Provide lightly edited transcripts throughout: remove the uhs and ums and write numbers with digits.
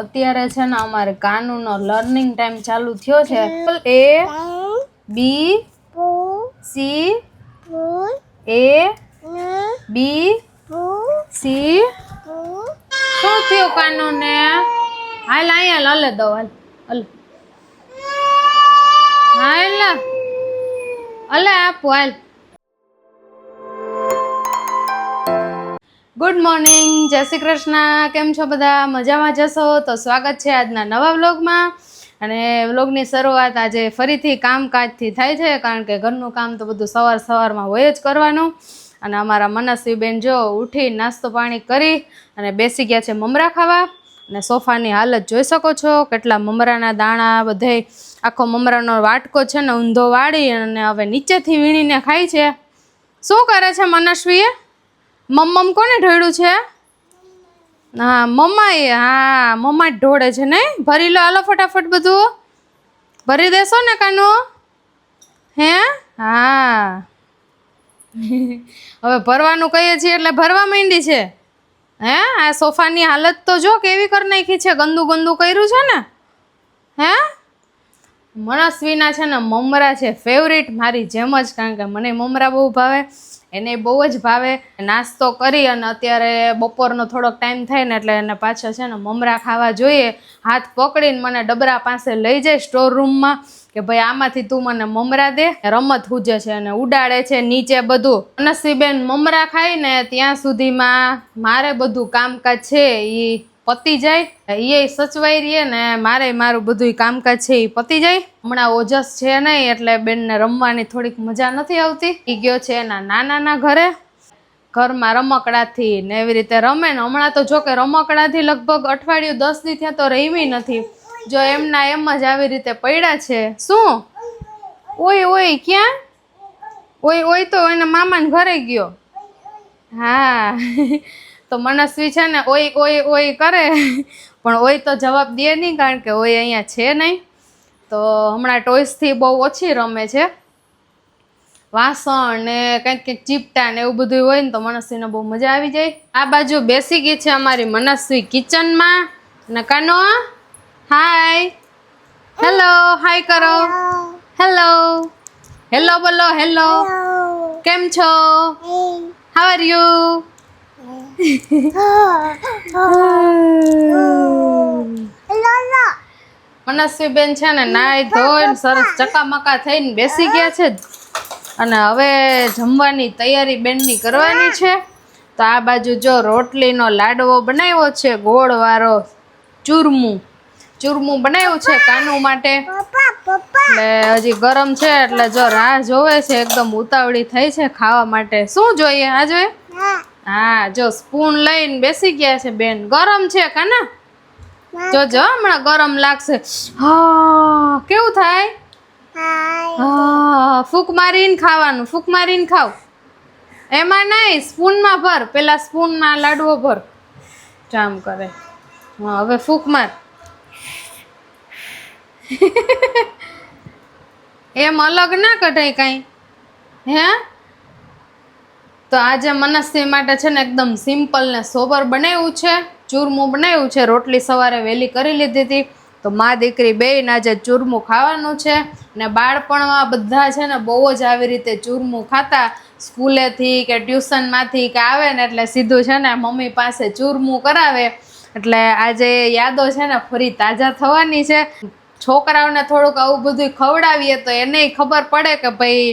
અત્યારે છે ને અમારે કાનુનો લર્નિંગ ટાઈમ ચાલુ થયો છે. A B C A B C શું થયું કાનુને? હાલ અહીંયા હલે દો હાલ હાલ હલે આપો હાલ. ગુડ મોર્નિંગ, જય શ્રી કૃષ્ણ. કેમ છો બધા? મજામાં જશો તો સ્વાગત છે આજના નવા વ્લોગમાં. અને વ્લોગની શરૂઆત આજે ફરીથી કામકાજથી થાય છે, કારણ કે ઘરનું કામ તો બધું સવારમાં હોય જ કરવાનું. અને અમારા મનસ્વીબેન જો ઉઠી નાસ્તો પાણી કરી અને બેસી ગયા છે મમરા ખાવા. અને સોફાની હાલત જોઈ શકો છો, કેટલા મમરાના દાણા, બધે આખો મમરાનો વાટકો છે ને ઊંધો વાળી અને હવે નીચેથી વીણીને ખાય છે. શું કરે છે મનસ્વીએ? મમ્મ કોને ઢોળ્યું છે? હા મમ્માએ. હા મમ્મા જ ઢોળે છે ને. ભરી લો, હાલો ફટાફટ બધું ભરી દેશો ને કાનો? હે હા હવે ભરવાનું કહીએ છીએ એટલે ભરવા માંડી છે. હે આ સોફાની હાલત તો જો કેવી કરી નાખી છે, ગંદુ કર્યું છે ને. હે મનસ્વીના છે ને મમરા છે ફેવરિટ, મારી જેમ જ, કારણ કે મને મમરા બહુ ભાવે, એને બહુ જ ભાવે. નાસ્તો કરી અને અત્યારે બપોરનો થોડોક ટાઈમ થાય ને એટલે એને પાછા છે ને મમરા ખાવા જોઈએ. હાથ પકડીને મને ડબરા પાસે લઈ જાય સ્ટોર રૂમમાં કે ભાઈ આમાંથી તું મને મમરા દે. રમત હુજે છે અને ઉડાડે છે નીચે બધું. મનસ્વીબેન મમરા ખાઈ ને ત્યાં સુધીમાં મારે બધું કામકાજ છે એ પતી જાય, એ સચવાઈ રહીએ ને મારું બધું કામકાજ છે એ પતી જાય. હમણાં ઓજસ છે નહીં એટલે બેનને રમવાની થોડીક મજા નથી આવતી. એ ગયો છે એના નાનાના ઘરે, ઘરમાં રમકડાથી ને એવી રીતે રમે ને. હમણાં તો જો કે રમકડાથી લગભગ અઠવાડિયું 10 દી થયા તો રમી નથી, જો એમના એમ જ આવી રીતે પડ્યા છે. શું ઓય ક્યાં ઓય તો એના મામાને ઘરે ગયો. હા તો મનસ્વી છે ને ઓય કરે, પણ ઓય તો જવાબ દે નહીં, કારણ કે ઓય અહીંયા છે નહીં. તો હમણાં ટોયસથી બહુ ઓછી રમે છે. વાસણ ને કંઈક ચીપટા ને એવું બધું હોય ને તો મનસ્વીને બહુ મજા આવી જાય. આ બાજુ બેસી ગઈ છે અમારી મનસ્વી કિચનમાં. ને કાનો હાય હેલો હાય કરો, હેલો બોલો, હેલો કેમ છો, હાઉ આર યુ? મનસ્વીબેન છે ને નાઈ ધોઈને સરસ ચકામકા થઈને બેસી ગયા છે અને હવે જમવાની તૈયારી બેનની કરવાની છે. તો આ બાજુ જો રોટલીનો લાડવો બનાવ્યો છે, ગોળવાળો ચૂરમું બનાવ્યું છે કાનુ માટે. એટલે હજી ગરમ છે એટલે જો રાહ જોવે છે, એકદમ ઉતાવળી થઈ છે ખાવા માટે. શું જોઈએ આ જોઈએ? હા જો સ્પૂન લઈને બેસી ગયા છે બેન. ગરમ છે કાના, જોજો હમણાં ગરમ લાગશે. હા કેવું થાય? હા ફૂંક મારીને ખાવાનું, ફૂંક મારીને ખાવ. એમાં નહીં, સ્પૂનમાં ભર, પેલા સ્પૂનમાં લાડવો ભર. જામ કરે. હા હવે ફૂંક માર. એમ અલગ ના કઢાય કાંઈ. હે તો આજે મનસ્વી માટે છે ને એકદમ સિમ્પલ ને સોબર બનાવ્યું છે, ચૂરમું બનાવ્યું છે. રોટલી સવારે વહેલી કરી લીધી હતી તો મા દીકરી બેયને આજે ચૂરમું ખાવાનું છે. ને બાળપણમાં બધા છે ને બહુ જ આવી રીતે ચૂરમું ખાતા. સ્કૂલેથી કે ટ્યુશનમાંથી કે આવે ને એટલે સીધું છે ને મમ્મી પાસે ચૂરમું કરાવે. એટલે આજે યાદો છે ને ફરી તાજા થવાની છે. છોકરાઓને થોડુંક આવું બધું ખવડાવીએ તો એને ખબર પડે કે ભાઈ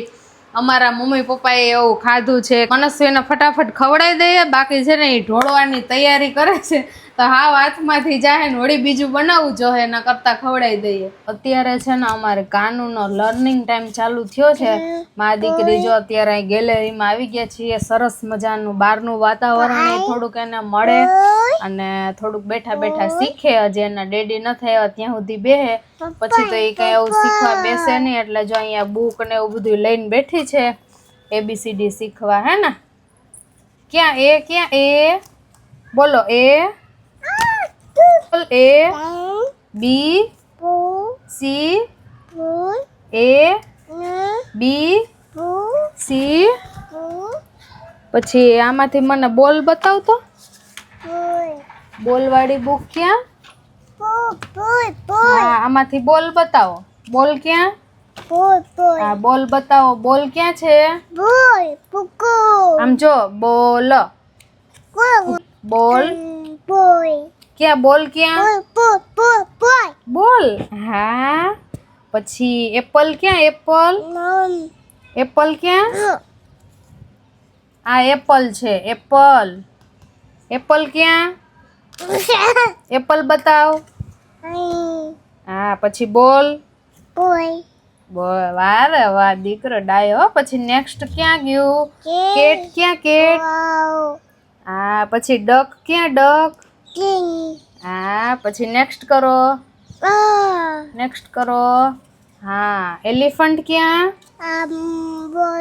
અમારા મમ્મી પપ્પાએ એવું ખાધું છે. મનસ્વીને ફટાફટ ખવડાવી દઈએ, બાકી છે ને એ ઢોળવાની તૈયારી કરે છે તો હાવ હાથમાંથી જાય ને વળી બીજું બનાવવું જોઈએ એના કરતાં ખવડાવી દઈએ. અત્યારે છે ને અમારે કાનુનો લર્નિંગ ટાઈમ ચાલુ થયો છે. મા દીકરી જો અત્યારે ગેલેરીમાં આવી ગયા છીએ. સરસ મજાનું બહારનું વાતાવરણ એ થોડુંક એને મળે અને થોડુંક બેઠા શીખે. હજી એના ડેડી નથી આવ્યા ત્યાં સુધી બેહે, પછી તો એ કઈ એવું શીખવા બેસે નહીં. એટલે જો અહીંયા બુક ને એવું બધું લઈને બેઠી છે ABCD શીખવા. હે ને ક્યાં એ બોલો, A B C A B C. પછી આમાંથી મને બોલ બતાવતો, બોલ વાળી બુક ક્યાં? આમાંથી બોલ બતાવો. બોલ ક્યાં? હા બોલ બતાવો. બોલ ક્યાં છે? આમ જો બોલ. બોલ ક્યાં? બોલ ક્યાં? બોલ. હા પછી એપલ ક્યાં? એપલ. એપલ ક્યાં? આ એપલ છે. એપલ. એપલ ક્યાં? એપલ બતાવ. હા પછી બોલ. વારે વાહ દીકરો ડાયો. પછી નેક્સ્ટ ક્યાં ગયું? કેટ ક્યાં? કેટ. હા પછી ડક ક્યાં? ડક. હા પછી નેક્સ્ટ કરો. નેક્સ્ટ કરો. હા એલિફન્ટ ક્યાં?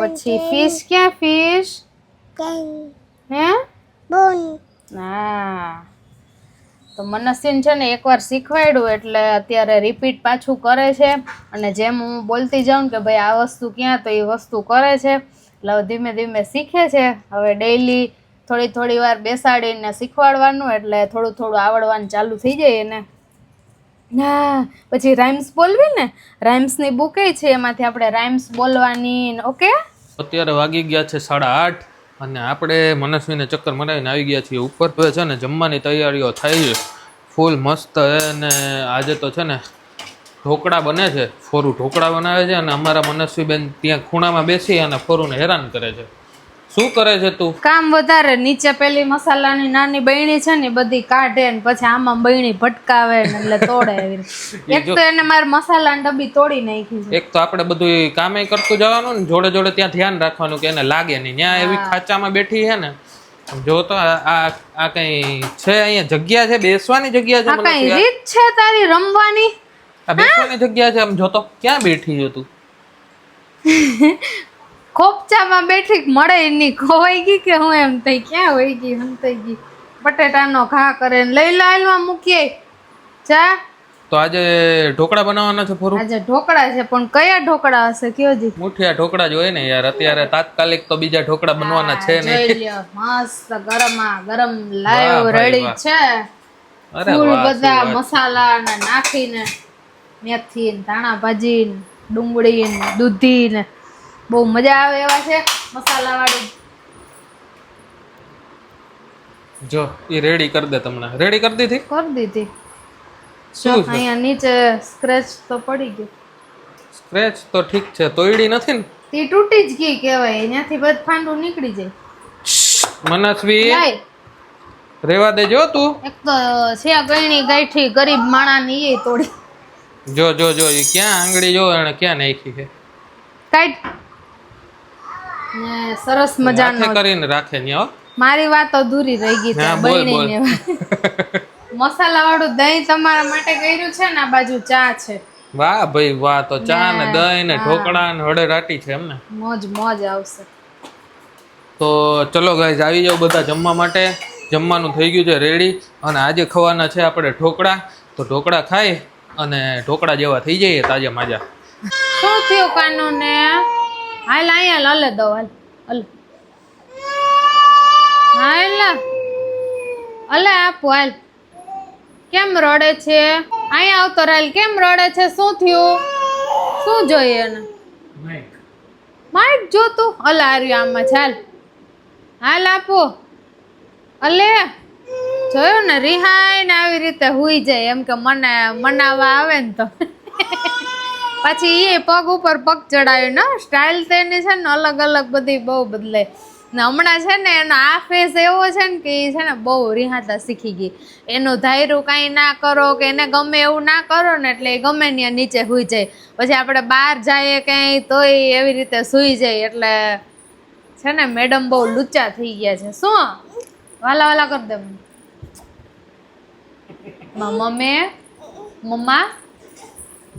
પછી ફિશ ક્યાં? ફિશ. હે? હા તો મનસ્વીન છે ને એકવાર શીખવાડ્યું એટલે અત્યારે રિપીટ પાછું કરે છે. અને જેમ હું બોલતી જાઉં કે ભાઈ આ વસ્તુ ક્યાં, તો એ વસ્તુ કરે છે. એટલે ધીમે ધીમે શીખે છે. હવે ડેઈલી થોડી થોડી વાર બેસાડીને શીખવાડવાનું એટલે થોડું થોડું આવડવાનું ચાલુ થઈ જાય એને. હા પછી રાઇમ્સ બોલવી ને, રાઇમ્સની બુક છે, એમાંથી આપણે રાઇમ્સ બોલવાની. ઓકે અત્યારે વાગી ગયા છે 8:30 અને આપણે મનસ્વીને ચક્કર મરાવીને આવી ગયા છીએ ઉપર. હવે છે ને જમવાની તૈયારીઓ થાય છે ફૂલ મસ્ત. અને આજે તો છે ને ઢોકળા બને છે. ફોરું ઢોકળા બનાવે છે અને અમારા મનસ્વીબેન ત્યાં ખૂણામાં બેસી અને ફોરુંને હેરાન કરે છે. શું કરે છે તું? કામ વધારે. નીચે પેલી મસાલાની નાની બહેણી છે ને બધી કાઢે ને પછી આમાં બહેણી ભટકાવે ને એટલે તોડે. એક તો એને મારે મસાલાની ડબ્બી તોડી નાખી છે. એક તો આપણે બધું કામે કરતું જવાનું ને જોડે જોડે ત્યાં ધ્યાન રાખવાનું કે એને લાગે નહીં. ત્યાં એવી ખાચામાં બેઠી છે ને, જો તો આ કઈ છે અહીંયા જગ્યા છે? બેસવાની જગ્યા છે? આ કઈ રીત છે તારી રમવાની? આ બેસવાની જગ્યા છે? આમ જોતો ક્યાં બેઠી છે તું? ખોપચામાં બેઠી મળે નહીં. ખોવાઈ ગઈ કે હું એમ થઈ? ક્યાં હોય ગઈ? હમ થઈ ગઈ. બટેટાનો ઘા કરે ને લઈ લાલમાં મૂકીએ. ચા તો આજે ઢોકળા બનાવવાના છે ફોરું? આજે ઢોકળા છે પણ કયા ઢોકળા હશે? કયો જી? મુઠિયા ઢોકળા જ હોય ને યાર. અત્યારે તાત્કાલિક તો બીજા ઢોકળા બનવાના છે નહીં. જોઈ લ્યો મસ્ત ગરમા ગરમ લાઈવ રેડી છે. ફૂલ બધા મસાલા ને નાખીને મેથી ને ધાણા ભાજી ને ડુંગળી ને દૂધી ને બહુ મજા આવે એવા છે મસાલા વાળું. જો એ રેડી કરી દે. તમને રેડી કરી દીધી? કરી દીધી. શું છે? અહીંયા નીચે સ્ક્રેચ તો પડી ગયું. સ્ક્રેચ તો ઠીક છે, તોયડી નથી ને? તી તૂટી જ ગઈ કહેવાય. એનાથી બધ ફાંડું નીકળી જાય. મનસ્વી રેવા દેજો તું. એક તો છે ગયણી ગાંઠી ગરીબ માણાની એ તોડી. જો જો જો એ ક્યાં આંગળી જો એને ક્યાં નાખી છે? કાઈટ ને સરસ મજાનો હાથે કરીને રાખે ને. હો મારી વાત અધૂરી રહી ગઈ છે. બહેણીને મસાલા વાળું દહીં તમારા માટે કર્યું છે ને. આ બાજુ ચા છે. વાહ ભાઈ વાહ. તો ચા ને દહીં ને ઢોકળા ને હળે રાટી છે એમને? મોજ મોજ આવશે. તો ચલો ગાઈઝ આવી જાવ બધા જમવા માટે. જમવાનું થઈ ગયું છે રેડી. અને આજે ખવાના છે આપણે ઢોકળા. તો ઢોકળા ખાઈ અને ઢોકળા જેવા થઈ જઈએ તાજા માજા. શું થયું કાનો ને? હાલ અહીંયા લલે દો. હાલ હાલ અલે આપો. હાલ કેમ રડે છે? અહીંયા આવતો રાલ. કેમ રડે છે? શું થયું? શું જોઈએ એને? માઇક જોતું? અલે આર્યું આમાં. ચાલ હાલ આપો. અલે જોયું ને રિહાઈ ને આવી રીતે હુઈ જાય એમ કે મને મનાવા આવે ને તો પછી એ પગ ઉપર પગ ચડાવ્યો ને. સ્ટાઇલ તેની છે ને અલગ અલગ બધી બહુ બદલે ને. હમણાં છે ને એનો આ ફેસ એવો છે ને કે એ છે ને બહુ રિહાતા શીખી ગઈ. એનું ધાયરું કાંઈ ના કરો કે એને ગમે એવું ના કરો ને એટલે એ ગમે ત્યાં નીચે સુઈ જાય. પછી આપણે બહાર જઈએ ક્યાંય તોય એવી રીતે સૂઈ જાય. એટલે છે ને મેડમ બહુ લુચ્ચા થઈ ગયા છે. શું વાલા વાલા કરી દે મમ્મી મમ્મા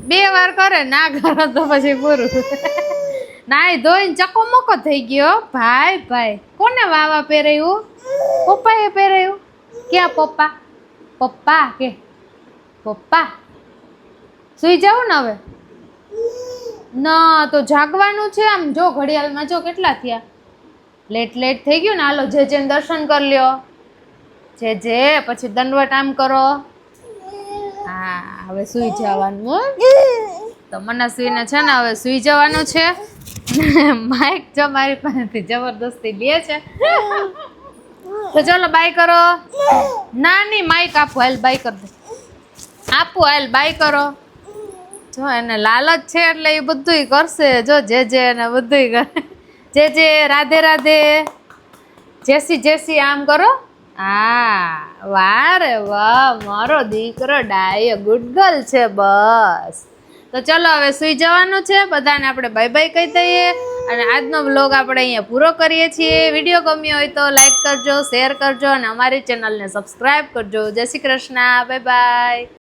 2 વાર કરે ના કરો તો પછી પૂરું. નાઈ ધોઈને ચકોમકો થઈ ગયો. ભાઈ ભાઈ કોને વાવા પહેરાયું? પપ્પાએ પહેરાયું? ક્યાં પપ્પા? પપ્પા કે પપ્પા? સુઈ જાવ ને હવે. ના તો જાગવાનું છે. આમ જો ઘડિયાળમાં જો કેટલા થયા. લેટ થઈ ગયું ને. હાલો જે દર્શન કરી લ્યો. જે પછી દંડવટ આમ કરો. હા હવે સુઈ જવાનું હો. તો મનસ્વીને છે ને હવે સુઈ જવાનું છે. માઇક જો મારી પાસેથી જબરદસ્તી લે છે. તો ચલો બાય કરો. ના નહીં માઇક આપો, હાલ બાય કર દે. આપો હાલ બાય કરો. જો એને લાલચ છે એટલે એ બધુંય કરશે. જો જે એને બધુંય કરે. જે રાધે રાધે, જેસી આમ કરો. હા વાહ રે વાહ, મારો દીકરો ડાયો ગુડ ગર્લ છે. બસ તો ચલો હવે સુઈ જવાનું છે. બધાને આપણે બાય બાય કહી દઈએ અને આજનો વ્લોગ આપણે અહીંયા પૂરો કરીએ છીએ. વિડીયો ગમ્યો હોય તો લાઈક કરજો, શેર કરજો અને અમારી ચેનલને સબસ્ક્રાઈબ કરજો. જય શ્રી કૃષ્ણ, બાય બાય.